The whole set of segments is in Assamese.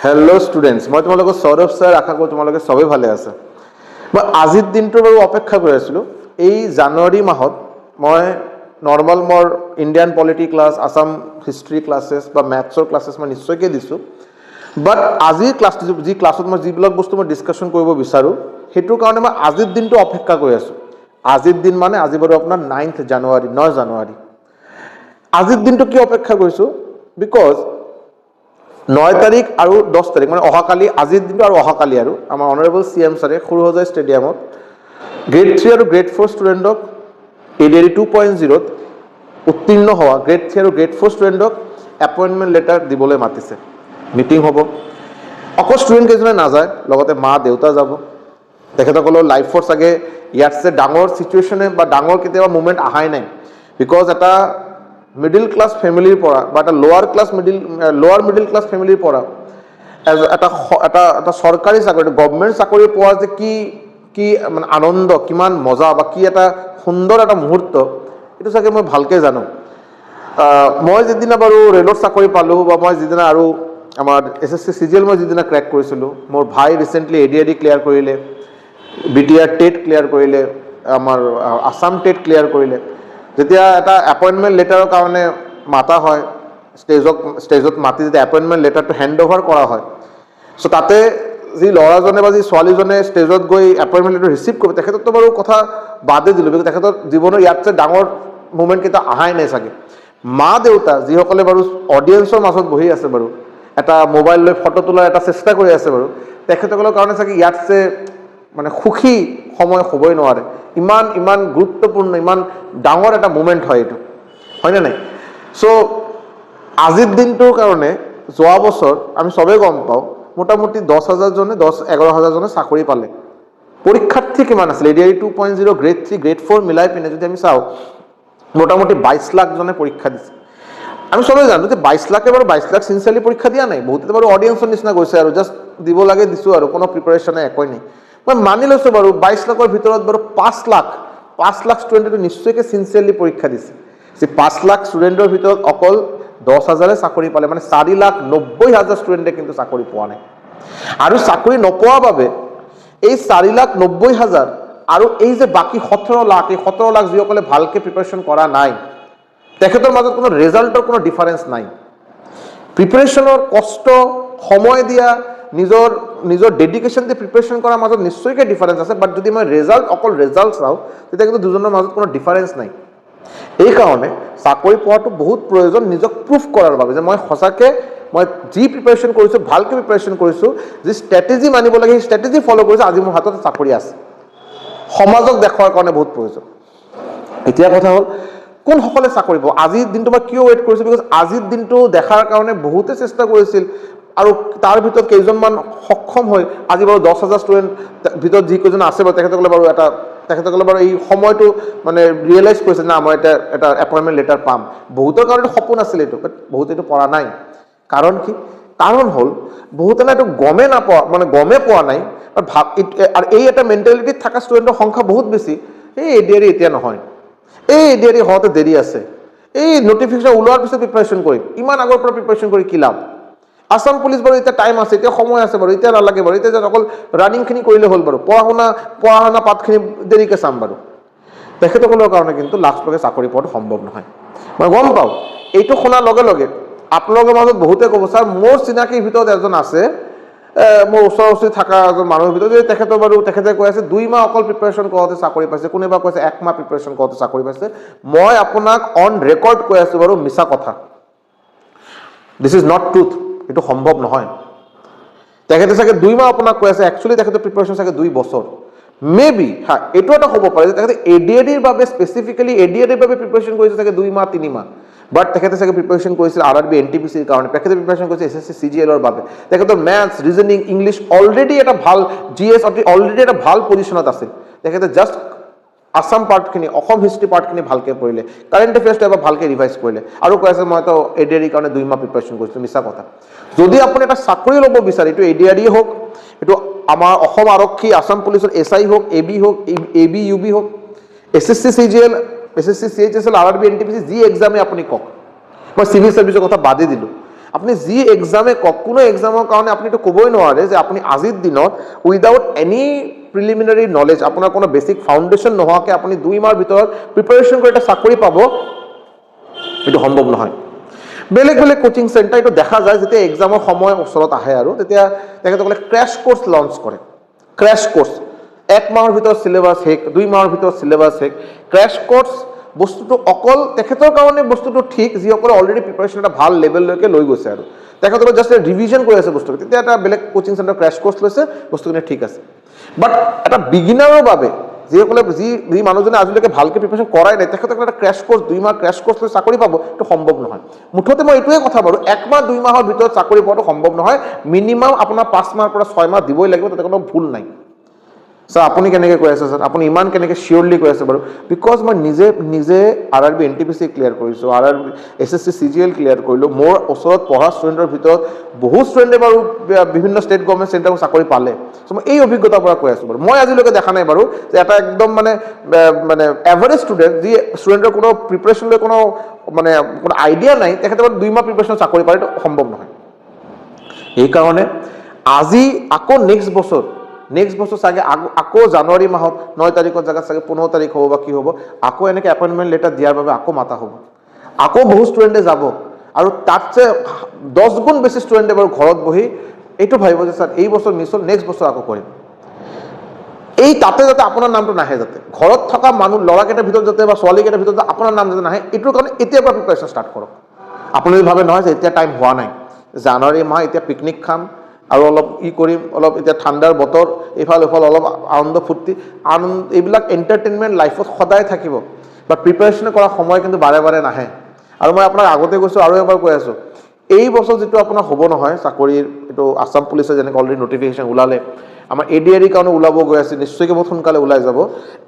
হেল্ল' ষ্টুডেণ্টছ, মই তোমালোকৰ সৌৰভ ছাৰ। আশা কৰোঁ তোমালোকে চবেই ভালে আছে। মই আজিৰ দিনটোৰ বাৰু অপেক্ষা কৰি আছিলোঁ। এই জানুৱাৰী মাহত মই নৰ্মেল মোৰ Indian polity class, Assam history classes বা মেথছৰ ক্লাছেছ মই নিশ্চয়কৈ দিছোঁ। বাট আজিৰ ক্লাছটো যি ক্লাছত মই যিবিলাক বস্তু মই ডিছকাশ্যন কৰিব বিচাৰোঁ, সেইটোৰ কাৰণে মই আজিৰ দিনটো অপেক্ষা কৰি আছোঁ। আজিৰ দিন মানে আজি বাৰু আপোনাৰ 9 জানুৱাৰী। আজিৰ দিনটো কিয় অপেক্ষা কৰিছোঁ? বিকজ 9 তাৰিখ আৰু 10 তাৰিখ মানে অহাকালি, আজিৰ দিনটো আৰু অহাকালি আৰু আমাৰ অনাৰেবল CM ছাৰে সৰুসজাই ষ্টেডিয়ামত গ্ৰেড 3 আৰু গ্ৰেড 4 ষ্টুডেণ্টক ADRE 2.0ত উত্তীৰ্ণ হোৱা গ্ৰেড 3 আৰু গ্ৰেড 4 ষ্টুডেণ্টক এপইণ্টমেণ্ট লেটাৰ দিবলৈ মাতিছে। মিটিং হ'ব। অকল ষ্টুডেণ্ট কেইজনে নাযায়, লগতে মা দেউতা যাব। তেখেতসকলৰ লাইফৰ চাগে ইয়াতছে ডাঙৰ চিটুৱেশ্যনে বা ডাঙৰ কেতিয়াবা মুভমেণ্ট অহাই নাই। বিকজ এটা মিডিল ক্লাছ ফেমিলিৰ পৰা বা এটা লোৱাৰ মিডিল ক্লাছ ফেমিলিৰ পৰা এটা চৰকাৰী চাকৰি, গভৰ্ণমেণ্ট চাকৰি পোৱা যে কি মানে আনন্দ, কিমান মজা বা কি এটা সুন্দৰ এটা মুহূৰ্ত, এইটো চাগে মই ভালকৈ জানো। মই যিদিনা বাৰু ৰেলত চাকৰি পালোঁ বা মই যিদিনা আৰু আমাৰ SSC CGL মই যিদিনা ক্ৰেক কৰিছিলোঁ, মোৰ ভাই ৰিচেণ্টলি ADRE ক্লিয়াৰ কৰিলে, BTR টেট ক্লিয়াৰ কৰিলে, আমাৰ আছাম টেট ক্লিয়াৰ কৰিলে। যেতিয়া এটা এপইণ্টমেণ্ট লেটাৰৰ কাৰণে মাতা হয়, ষ্টেজত মাতি যেতিয়া এপইণ্টমেণ্ট লেটাৰটো হেণ্ড অভাৰ কৰা হয়, চ' তাতে যি ল'ৰাজনে বা যি ছোৱালীজনে ষ্টেজত গৈ এপইণ্টমেণ্ট লেটাৰ ৰিচিভ কৰিব, তেখেতকতো বাৰু কথা বাদেই দিলোঁ, বিকজ তেখেতৰ জীৱনৰ ইয়াতছে ডাঙৰ মুভমেণ্ট কেইটা অহাই নাই চাগে। মা দেউতা যিসকলে বাৰু অডিয়েঞ্চৰ মাজত বহি আছে বাৰু, এটা মোবাইল লৈ ফটো তোলাৰ এটা চেষ্টা কৰি আছে বাৰু, তেখেতসকলৰ কাৰণে চাগে ইয়াতছে মানে সুখী সময় হ'বই নোৱাৰে। ইমান গুৰুত্বপূৰ্ণ, ইমান ডাঙৰ এটা মুভমেণ্ট হয় এইটো, হয়নে নাই? চ' আজিৰ দিনটোৰ কাৰণে যোৱা বছৰ আমি চবেই গম পাওঁ মোটামুটি 11,000 জনে চাকৰি পালে। পৰীক্ষাৰ্থী কিমান আছিলে? ADRE 2.0 গ্ৰেড 3 গ্ৰেড 4 মিলাই পিনে যদি আমি চাওঁ, মোটামুটি 22 লাখ জনে পৰীক্ষা দিছে। আমি চবেই জানো যে 22 লাখে বাৰু 22 লাখ চিনচিয়াৰলি পৰীক্ষা দিয়া নাই। বহুতে বাৰু অডিয়েঞ্চৰ নিচিনা গৈছে আৰু জাষ্ট দিব লাগে দিছোঁ আৰু কোনো প্ৰিপাৰেশ্যনে একোৱেই নাই। মই মানি লৈছোঁ বাৰু 22 লাখৰ ভিতৰত বাৰু 5 লাখ ষ্টুডেণ্টে নিশ্চয়কৈ চিনচিয়াৰলি পৰীক্ষা দিছে। যে 5 লাখ ষ্টুডেণ্টৰ ভিতৰত অকল 10,000 চাকৰি পালে, মানে 4,90,000 ষ্টুডেণ্টে কিন্তু চাকৰি পোৱা নাই। আৰু চাকৰি নোপোৱাৰ বাবে এই 4,90,000 আৰু এই যে বাকী 17 লাখ, এই 17 লাখ যিসকলে ভালকৈ প্ৰিপাৰেশ্যন কৰা নাই, তেখেতৰ মাজত কোনো ৰেজাল্টৰ কোনো ডিফাৰেঞ্চ নাই। প্ৰিপাৰেশ্যনৰ কষ্ট, সময় দিয়া, নিজৰ ডেডিকেশ্যন দি প্ৰিপাৰেশ্যন কৰাৰ মাজত নিশ্চয়কৈ ডিফাৰেঞ্চ আছে। বাট যদি মই অকল ৰেজাল্ট চাওঁ, তেতিয়া কিন্তু দুজনৰ মাজত কোনো ডিফাৰেঞ্চ নাই। এইকাৰণে চাকৰি পোৱাটো বহুত প্ৰয়োজন নিজক প্ৰুফ কৰাৰ বাবে, যে মই সঁচাকৈ মই যি প্ৰিপাৰেশ্যন কৰিছোঁ, ভালকৈ প্ৰিপাৰেশ্যন কৰিছোঁ, যি ষ্ট্ৰেটেজি মানিব লাগে সেই ষ্ট্ৰেটেজি ফ'ল' কৰিছোঁ, আজি মোৰ হাতত চাকৰি আছে। সমাজক দেখুৱাৰ কাৰণে বহুত প্ৰয়োজন। এতিয়া কথা হ'ল কোনসকলে চাকৰি পাব। আজিৰ দিনটো মই কিয় ৱেইট কৰিছোঁ? বিকজ আজিৰ দিনটো দেখাৰ কাৰণে বহুতে চেষ্টা কৰিছিল আৰু তাৰ ভিতৰত কেইজনমান সক্ষম হৈ আজি বাৰু 10,000 ষ্টুডেণ্ট ভিতৰত যিকেইজন আছে বাৰু তেখেতসকলে বাৰু এই সময়টো মানে ৰিয়েলাইজ কৰিছে, না মই এটা এপইণ্টমেণ্ট লেটাৰ পাম। বহুতৰ কাৰণে সপোন আছিল এইটো, বাট বহুতে এইটো পৰা নাই। কাৰণ কি? কাৰণ হ'ল বহুতে না এইটো গমেই পোৱা নাই। আৰু এই এটা মেণ্টেলিটিত থকা ষ্টুডেণ্টৰ সংখ্যা বহুত বেছি। এই ADRE এতিয়া নহয়, এই ADRE হওঁতে দেৰি আছে, এই নটিফিকেশ্যন ওলোৱাৰ পিছত প্ৰিপাৰেশ্যন কৰিম, ইমান আগৰ পৰা প্ৰিপাৰেশ্যন কৰি কি লাভ? আছাম পুলিচ বাৰু এতিয়া টাইম আছে, এতিয়া সময় আছে বাৰু, এতিয়া নালাগে বাৰু, এতিয়া অকল ৰানিংখিনি কৰিলে হ'ল বাৰু, পঢ়া শুনা পাতখিনি দেৰিকৈ চাম বাৰু। তেখেতসকলৰ কাৰণে কিন্তু লাষ্টলৈকে চাকৰি পোৱাটো সম্ভৱ নহয়। মই গম পাওঁ, এইটো শুনাৰ লগে লগে আপোনালোকৰ মাজত বহুতে ক'ব, ছাৰ মোৰ চিনাকিৰ ভিতৰত এজন আছে, মোৰ ওচৰা-ওচৰি থকা এজন মানুহৰ ভিতৰত, তেখেতে কৈ আছে 2 মাহ অকল প্ৰিপাৰেশ্যন কৰোঁতে চাকৰি পাইছে, কোনোবা কৈছে 1 মাহ প্ৰিপাৰেশ্যন কৰোঁতে চাকৰি পাইছে। মই আপোনাক অন ৰেকৰ্ড কৈ আছোঁ বাৰু, মিছা কথা। This is not truth. এইটো সম্ভৱ নহয়। তেখেতে চাগে 2 মাহ আপোনাক কৈ আছে, একচুৱেলি তেখেতৰ প্ৰিপাৰেশ্যন চাগে 2 বছৰ। মেবি এইটো এটা হ'ব পাৰে যে তেখেতে ADREৰ বাবে স্পেচিফিকেলি ADREৰ বাবে প্ৰিপাৰেশ্যন কৰিছে চাগে 2 মাহ 3 মাহ। বাট তেখেতে চাগে প্ৰিপাৰেশ্যন কৰিছিল RRB NTPCৰ কাৰণে, তেখেতে প্ৰিপাৰেশ্যন কৰিছে SSC CGLৰ বাবে। তেখেতৰ মেথছ, ৰিজনিং, ইংলিছ অলৰেডি এটা ভাল GS অলৰেডি এটা ভাল পজিশ্যনত আছিল। তেখেতে জাষ্ট আছাম পাৰ্টখিনি, অসম হিষ্ট্ৰী পাৰ্টখিনি ভালকৈ পঢ়িলে, কাৰেণ্ট এফেয়াৰ্ছটো এবাৰ ভালকৈ ৰিভাইজ কৰিলে আৰু কৈ আছে মইতো ADREৰ কাৰণে 2 মাহ প্ৰিপাৰেশ্যন কৰিছোঁ। মিছা কথা। যদি আপুনি এটা চাকৰি ল'ব বিচাৰে, এইটো ADRE হওক, এইটো আমাৰ অসম আৰক্ষী, আছাম পুলিচৰ SI হওক, AB হওক, AB UB হওক, SSC CGL, SSC CHSL, RRB NTPC, যি এক্সামে আপুনি কওক, মই চিভিল ছাৰ্ভিচৰ কথা বাদেই দিলোঁ। আপুনি যি এক্সামে কওক, কোনো এক্সামৰ কাৰণে আপুনি এইটো ক'বই নোৱাৰে যে আপুনি আজিৰ দিনত উইদাউট এনি প্ৰিলিমিনাৰী নলেজ, আপোনাৰ কোনো বেছিক ফাউণ্ডেশ্যন নোহোৱাকৈ আপুনি 2 মাহৰ ভিতৰত প্ৰিপাৰেশ্যন কৰি এটা চাকৰি পাব, এইটো সম্ভৱ নহয়। বেলেগ বেলেগ কোচিং চেণ্টাৰ এইটো দেখা যায়, যেতিয়া এক্সামৰ সময় ওচৰত আহে আৰু তেতিয়া তেখেতসকলে ক্ৰেছ কোৰ্চ লঞ্চ কৰে। ক্ৰেছ কোৰ্চ 1 মাহৰ ভিতৰত চিলেবাছ শেষ, 2 মাহৰ ভিতৰত চিলেবাছ শেষ। ক্ৰেছ কোৰ্চ বস্তুটো অকল তেখেতৰ কাৰণে বস্তুটো ঠিক যিসকলে অলৰেডি প্ৰিপাৰেশ্যন এটা ভাল লেভেললৈকে লৈ গৈছে, আৰু তেখেতসকলে জাষ্ট ৰিভিজন কৰি আছে বস্তুটো, তেতিয়া এটা বেলেগ কোচিং চেণ্টাৰ ক্ৰেছ কোৰ্চ লৈছে, বস্তুখিনি ঠিক আছে। বাট এটা বিগিনাৰৰ বাবে যিসকলে যি মানুহজনে আজিলৈকে ভালকৈ প্ৰিপাৰেশ্যন কৰাই নাই, তেখেতসকলে এটা ক্ৰেছ কোৰ্চ 2 মাহ ক্ৰেছ কোৰ্চ লৈ চাকৰি পাব, এইটো সম্ভৱ নহয়। মুঠতে মই এইটোৱে কথা বাৰু, 1 মাহ 2 মাহৰ ভিতৰত চাকৰি পোৱাটো সম্ভৱ নহয়। মিনিমাম আপোনাৰ 5 মাহৰ পৰা 6 মাহ দিবই লাগিব, তাতে কোনো ভুল নাই। ছাৰ আপুনি কেনেকৈ কৈ আছে ছাৰ, আপুনি ইমান কেনেকৈ চিয়'ৰলি কৈ আছে বাৰু? বিকজ মই নিজে RRB NTPC ক্লিয়াৰ কৰিছোঁ, RRB SSC CGL ক্লিয়াৰ কৰিলোঁ। মোৰ ওচৰত পঢ়া ষ্টুডেণ্টৰ ভিতৰত বহুত ষ্টুডেণ্টে বাৰু বিভিন্ন ষ্টেট গভৰ্ণমেণ্ট চেণ্টাৰৰ চাকৰি পালে। চ' মই এই অভিজ্ঞতাৰ পৰা কৈ আছোঁ বাৰু। মই আজিলৈকে দেখা নাই বাৰু যে এটা একদম মানে এভাৰেজ ষ্টুডেণ্ট, যি ষ্টুডেণ্টৰ কোনো প্ৰিপাৰেশ্যনলৈ কোনো আইডিয়া নাই, তেখেতে বাৰু 2 মাহ প্ৰিপাৰেশ্যন চাকৰি পালে, এইটো সম্ভৱ নহয়। সেইকাৰণে আজি আকৌ নেক্সট বছৰ চাগে আকৌ জানুৱাৰী মাহত 9 তাৰিখৰ জেগাত চাগে 15 তাৰিখ হ'ব বা কি হ'ব, আকৌ এনেকৈ এপইণ্টমেণ্ট লেটাৰ দিয়াৰ বাবে আকৌ মাতা হ'ব, আকৌ বহু ষ্টুডেণ্টে যাব, আৰু তাতছে 10 গুণ বেছি ষ্টুডেণ্টে বাৰু ঘৰত বহি এইটো ভাবিব যে ছাৰ এই বছৰ মিছ হ'ল, নেক্সট বছৰ আকৌ কৰিম। এই তাতে যাতে আপোনাৰ নামটো নাহে, যাতে ঘৰত থকা মানুহ ল'ৰাকেইটাৰ ভিতৰত যাতে বা ছোৱালীকেইটাৰ ভিতৰত আপোনাৰ নাম যাতে নাহে, এইটোৰ কাৰণে এতিয়াৰ পৰা প্ৰিপাৰেশ্যন ষ্টাৰ্ট কৰক। আপুনি যদি ভাবে নহয় যে এতিয়া টাইম হোৱা নাই, জানুৱাৰী মাহ এতিয়া পিকনিক খাম আৰু অলপ কৰিম, অলপ এতিয়া ঠাণ্ডাৰ বতৰ, এইফাল অলপ আনন্দ ফূৰ্তি এইবিলাক এণ্টাৰটেইনমেণ্ট লাইফত সদায় থাকিব, বাট প্ৰিপাৰেশ্যন কৰা সময় কিন্তু বাৰে বাৰে নাহে। আৰু মই আপোনাক আগতে কৈছোঁ আৰু এবাৰ কৈ আছোঁ, এই বছৰ যিটো আপোনাৰ হ'ব নহয় চাকৰিৰ, এইটো আছাম পুলিচে যেনেকৈ অলৰেডি নটিফিকেশ্যন ওলালে, আমাৰ ADRE কাৰণে ওলাব গৈ আছে, নিশ্চয়কৈ বহুত সোনকালে ওলাই যাব।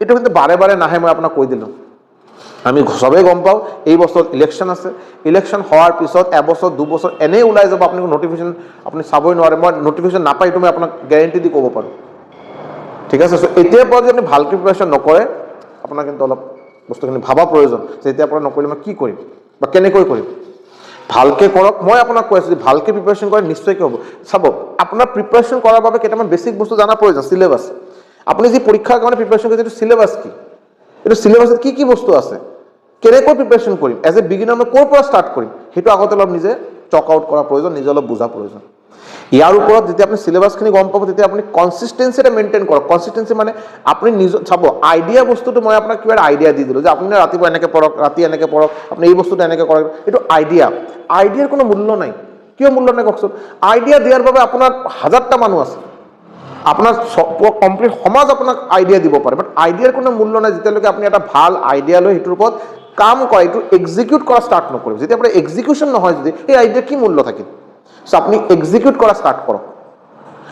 এইটো কিন্তু বাৰে বাৰে নাহে, মই আপোনাক কৈ দিলোঁ। আমি চবেই গম পাওঁ এই বছৰত ইলেকশ্যন আছে, ইলেকশ্যন হোৱাৰ পিছত 1 বছৰ 2 বছৰ এনেই ওলাই যাব, আপুনি নটিফিকেশ্যন আপুনি চাবই নোৱাৰে। মই নটিফিকেশ্যন নাপায় এইটো মই আপোনাক গেৰেণ্টি দি ক'ব পাৰোঁ, ঠিক আছে। চ' এতিয়াৰ পৰা যদি আপুনি ভালকৈ প্ৰিপাৰেশ্যন নকৰে, আপোনাৰ কিন্তু অলপ বস্তুখিনি ভাবা প্ৰয়োজন যে এতিয়াৰ পৰা নকৰিলে মই কি কৰিম বা কেনেকৈ কৰিম। ভালকৈ কৰক, মই আপোনাক কৈ আছোঁ যে ভালকৈ প্ৰিপাৰেশ্যন কৰে নিশ্চয়কৈ হ'ব। চাব, আপোনাৰ প্ৰিপাৰেশ্যন কৰাৰ বাবে কেইটামান বেছিক বস্তু জনা প্ৰয়োজন। চিলেবাছ, আপুনি যি পৰীক্ষাৰ কাৰণে প্ৰিপাৰেশ্যন কৰিছে এইটো চিলেবাছ কি, এইটো চিলেবাছত কি কি বস্তু আছে, কেনেকৈ প্ৰিপাৰেশ্যন কৰিম, এজ এ বিগিনাৰ মই ক'ৰ পৰা ষ্টাৰ্ট কৰিম, সেইটো আগতে অলপ নিজে টক আউট কৰা প্ৰয়োজন, নিজে অলপ বুজা প্ৰয়োজন। ইয়াৰ ওপৰত যেতিয়া আপুনি চিলেবাছখিনি গম পাব, তেতিয়া আপুনি কনচিষ্টেঞ্চি এটা মেইনটেইন কৰক। কনচিষ্টেঞ্চি মানে আপুনি নিজৰ চাব, আইডিয়া বস্তুটো মই আপোনাক কিবা এটা আইডিয়া দি দিলোঁ যে আপুনি ৰাতিপুৱা এনেকৈ পঢ়ক, ৰাতি এনেকৈ পঢ়ক, আপুনি এই বস্তুটো এনেকৈ কৰক, এইটো আইডিয়াৰ কোনো মূল্য নাই। কিয় মূল্য নাই কওকচোন? আইডিয়া দিয়াৰ বাবে আপোনাৰ 1000টা মানুহ আছে, আপোনাৰ কমপ্লিট সমাজ আপোনাক আইডিয়া দিব পাৰে, বাট আইডিয়াৰ কোনো মূল্য নাই যেতিয়ালৈকে আপুনি এটা ভাল আইডিয়া লৈ সেইটোৰ ওপৰত কাম কৰে, এইটো এক্সিকিউট কৰা ষ্টাৰ্ট নকৰিব। যেতিয়া আপোনাৰ এক্সিকিউশ্যন নহয়, যদি সেই আইডিয়াৰ কি মূল্য থাকিল? চ' আপুনি এক্সিকিউট কৰা ষ্টাৰ্ট কৰক,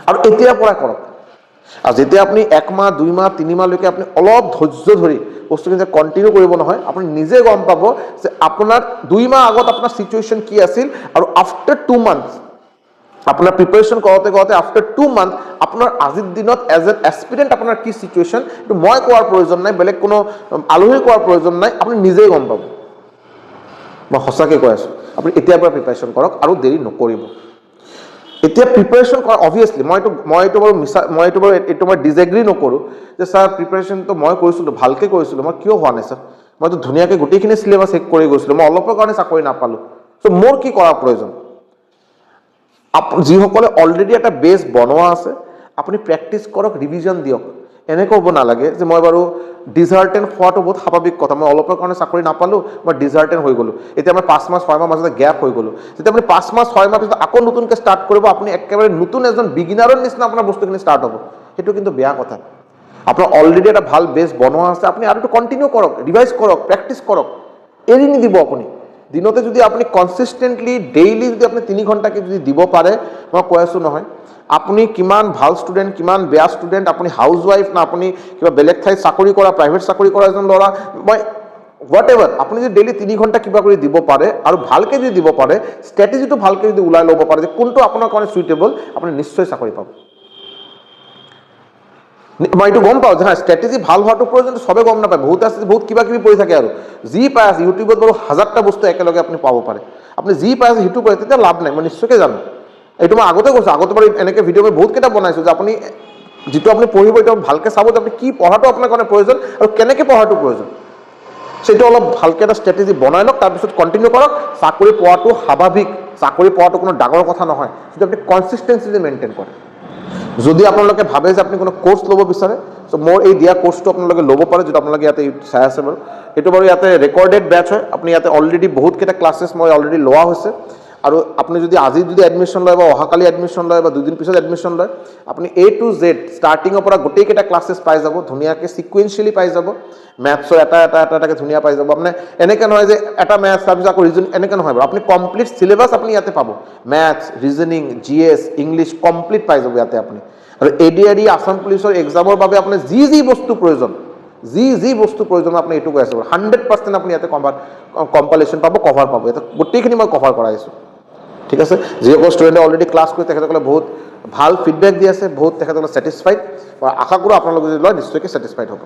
আৰু এতিয়াৰ পৰা কৰক। আৰু যেতিয়া আপুনি 1 মাহ 2 মাহ 3 মাহলৈকে আপুনি অলপ ধৈৰ্য ধৰি বস্তুখিনি যে কণ্টিনিউ কৰিব নহয়, আপুনি নিজে গম পাব যে আপোনাৰ 2 মাহ আগত আপোনাৰ চিটুৱেশ্যন কি আছিল, আৰু আফটাৰ 2 মান্থছ আপোনাৰ প্ৰিপাৰেশ্যন কৰোঁতে আফটাৰ 2 মান্থ আপোনাৰ আজিৰ দিনত এজ এন এক্সপিৰিয়েণ্ট আপোনাৰ কি চিটুৱেশ্যন, এইটো মই কোৱাৰ প্ৰয়োজন নাই, বেলেগ কোনো আলহী কোৱাৰ প্ৰয়োজন নাই, আপুনি নিজেই গম পাব। মই সঁচাকৈ কৈ আছোঁ, আপুনি এতিয়াৰ পৰা প্ৰিপাৰেশ্যন কৰক আৰু দেৰি নকৰিব। এতিয়া প্ৰিপাৰেশ্যন কৰা অভিয়াছলি এইটো মই ডিজএগ্ৰী নকৰোঁ যে ছাৰ প্ৰিপাৰেশ্যনটো মই কৰিছিলোঁ, ভালকৈ কৰিছিলোঁ, মই কিয় হোৱা নাই ছাৰ? মইতো ধুনীয়াকৈ গোটেইখিনি চিলেবাছ শেষ কৰি গৈছিলোঁ, মই অলপৰ কাৰণে চাকৰি নাপালোঁ। চ' মোৰ কি কৰা প্ৰয়োজন? যিসকলে অলৰেডি এটা বেছ বনোৱা আছে, আপুনি প্ৰেক্টিছ কৰক, ৰিভিজন দিয়ক। এনেকৈ হ'ব নালাগে যে মই বাৰু ডিজাৰ্টেণ্ট হোৱাটো বহুত স্বাভাৱিক কথা, মই অলপৰ কাৰণে চাকৰি নাপালোঁ, মই ডিজাৰ্টেণ্ট হৈ গ'লোঁ, এতিয়া মই 5 মাহ 6 মাহ মাজতে গেপ হৈ গ'লোঁ। যেতিয়া আপুনি 5 মাহ 6 মাহ পিছত আকৌ নতুনকৈ ষ্টাৰ্ট কৰিব, আপুনি একেবাৰে নতুন এজন বিগিনাৰৰ নিচিনা আপোনাৰ বস্তুখিনি ষ্টাৰ্ট হ'ব, সেইটো কিন্তু বেয়া কথা। আপোনাৰ অলৰেডি এটা ভাল বেছ বনোৱা আছে, আপুনি আৰু এইটো কণ্টিনিউ কৰক, ৰিভাইজ কৰক, প্ৰেক্টিছ কৰক, এৰি নিদিব আপুনি। দিনতে যদি আপুনি কনচিষ্টেণ্টলি ডেইলি যদি আপুনি 3 ঘণ্টাকৈ যদি দিব পাৰে, মই কৈ আছোঁ নহয়, আপুনি কিমান ভাল ষ্টুডেণ্ট, কিমান বেয়া ষ্টুডেণ্ট, আপুনি হাউচ ৱাইফ না আপুনি কিবা বেলেগ ঠাইত চাকৰি কৰা, প্ৰাইভেট চাকৰি কৰা এজন ল'ৰা, হোৱাট এভাৰ, আপুনি যদি ডেইলি 3 ঘণ্টা কিবা কৰি দিব পাৰে আৰু ভালকৈ যদি দিব পাৰে, ষ্ট্ৰেটেজিটো ভালকৈ যদি ওলাই ল'ব পাৰে যে কোনটো আপোনাৰ কাৰণে চুইটেবল, আপুনি নিশ্চয় চাকৰি পাব। মই এইটো গম পাওঁ যে হা, ষ্ট্ৰেটেজি ভাল হোৱাটো প্ৰয়োজনটো চবে গম নাপায়, বহুত আছে বহুত কিবা কিবি পৰি থাকে, আৰু যি পাই আছে ইউটিউবত বাৰু 1000টা বস্তু একেলগে আপুনি পাব পাৰে। আপুনি যি পাই আছে সেইটো কৰে, তেতিয়া লাভ নাই, মই নিশ্চয়কৈ জানো। এইটো মই আগতে কৈছোঁ, আগতে বাৰু এনেকৈ ভিডিঅ' মই বহুতকেইটা বনাইছোঁ যে আপুনি যিটো আপুনি পঢ়িব এইটো ভালকৈ চাব যে আপুনি কি পঢ়াটো আপোনাৰ কাৰণে প্ৰয়োজন আৰু কেনেকৈ পঢ়াটো প্ৰয়োজন, সেইটো অলপ ভালকৈ এটা ষ্ট্ৰেটেজি বনাই লওক, তাৰপিছত কণ্টিনিউ কৰক। চাকৰি পোৱাটো স্বাভাৱিক, চাকৰি পোৱাটো কোনো ডাঙৰ কথা নহয়, যদি আপুনি কনচিষ্টেঞ্চি মেইনটেইন কৰে। যদি আপোনালোকে ভাবে যে আপুনি কোনো কোৰ্চ ল'ব বিচাৰে, চ' মোৰ এই দিয়া কোৰ্চটো আপোনালোকে ল'ব পাৰে, যদি আপোনালোকে ইয়াতে চাই আছে বাৰু। এইটো বাৰু ইয়াতে ৰেকৰ্ডেড বেচ হয়, আপুনি ইয়াতে অলৰেডি বহুতকেইটা ক্লাছেছ মই অলৰেডি লোৱা হৈছে। আৰু আপুনি যদি আজি যদি এডমিশ্যন লয় বা অহাকালি এডমিশ্যন লয় বা দুদিন পিছত এডমিশ্যন লয়, আপুনি A to Z ষ্টাৰ্টিঙৰ পৰা গোটেইকেইটা ক্লাছেছ পাই যাব, ধুনীয়াকৈ ছিকুৱেঞ্চিয়েলি পাই যাব। মেথছৰ এটাকৈ ধুনীয়া পাই যাব। আপুনি এনেকৈ নহয় যে এটা মেথছ তাৰপিছত আকৌ ৰিজনিং, এনেকৈ নহয় বাৰু। আপুনি কমপ্লিট চিলেবাছ আপুনি ইয়াতে পাব, maths, reasoning, GS, English complete পাই যাব ইয়াতে আপুনি। আৰু ADRE আছাম পুলিচৰ এক্সামৰ বাবে আপোনাৰ যি বস্তু প্ৰয়োজন, যি বস্তু প্ৰয়োজন আপুনি এইটো কৈ আছোঁ, 100% আপুনি ইয়াতে কম্পাইলেশ্যন পাব, কভাৰ পাব। ইয়াতে গোটেইখিনি মই কভাৰ কৰাইছোঁ, ঠিক আছে। যিসকল ষ্টুডেণ্টে অলৰেডি ক্লাছ কৰি তেখেতসকলে বহুত ভাল ফিডবেক দি আছে, বহুত তেখেতসকলে ছেটিছফাইড। মই আশা কৰোঁ আপোনালোকে যদি লয় নিশ্চয়কৈ ছেটিছফাইড হ'ব।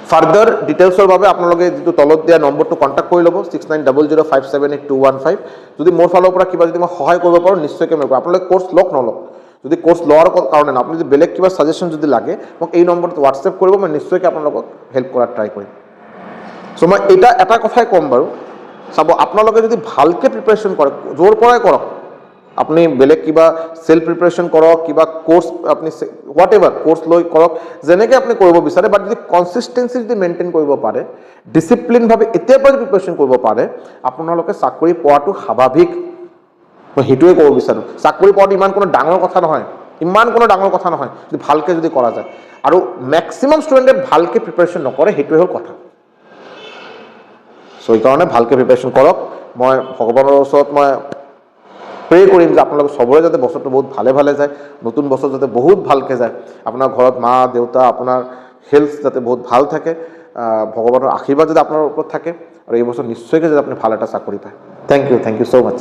ফাৰ্দাৰ ডিটেইলছৰ বাবে আপোনালোকে যিটো তলত দিয়া নম্বৰটো কণ্টেক্ট কৰি ল'ব, 6900578215। যদি মোৰ ফালৰ পৰা কিবা যদি মই সহায় কৰিব পাৰোঁ নিশ্চয়কৈ মই কৰিম। আপোনালোকে কোৰ্চ লওক নলওক, যদি কোৰ্চ লোৱাৰ কাৰণে না, আপুনি যদি বেলেগ কিবা ছাজেশ্যন যদি লাগে মোক এই নম্বৰটোত হোৱাটছএপ কৰিব, মই নিশ্চয়কৈ আপোনালোকক হেল্প কৰাত ট্ৰাই কৰিম। চ' মই এটা কথাই ক'ম বাৰু, চাব আপোনালোকে যদি ভালকৈ প্ৰিপাৰেশ্যন কৰে, য'ৰ পৰাই কৰক, আপুনি বেলেগ কিবা চেল্ফ প্ৰিপাৰেশ্যন কৰক, কিবা কোৰ্চ আপুনি হোৱাট এভাৰ কোৰ্চ লৈ কৰক, যেনেকৈ আপুনি কৰিব বিচাৰে, বাট যদি কনচিষ্টেঞ্চি যদি মেইনটেইন কৰিব পাৰে, ডিচিপ্লিনভাৱে এতিয়াৰ পৰা যদি প্ৰিপাৰেশ্যন কৰিব পাৰে, আপোনালোকে চাকৰি পোৱাটো স্বাভাৱিক। মই সেইটোৱে ক'ব বিচাৰোঁ। চাকৰি পোৱাটো ইমান কোনো ডাঙৰ কথা নহয়, যদি ভালকৈ যদি কৰা যায়। আৰু মেক্সিমাম ষ্টুডেণ্টে ভালকৈ প্ৰিপাৰেশ্যন নকৰে, সেইটোৱে হ'ল কথা। চ' সেইকাৰণে ভালকৈ প্ৰিপাৰেশ্যন কৰক। মই ভগৱানৰ ওচৰত মই প্ৰে কৰিম যে আপোনালোক চবৰে যাতে বছৰটো বহুত ভালে যায়, নতুন বছৰ যাতে বহুত ভালকৈ যায়, আপোনাৰ ঘৰত মা দেউতা, আপোনাৰ হেল্থ যাতে বহুত ভাল থাকে, ভগৱানৰ আশীৰ্বাদ যাতে আপোনাৰ ওপৰত থাকে, আৰু এই বছৰ নিশ্চয়কৈ যাতে আপুনি ভাল এটা চাকৰি পায়। Thank you so' much.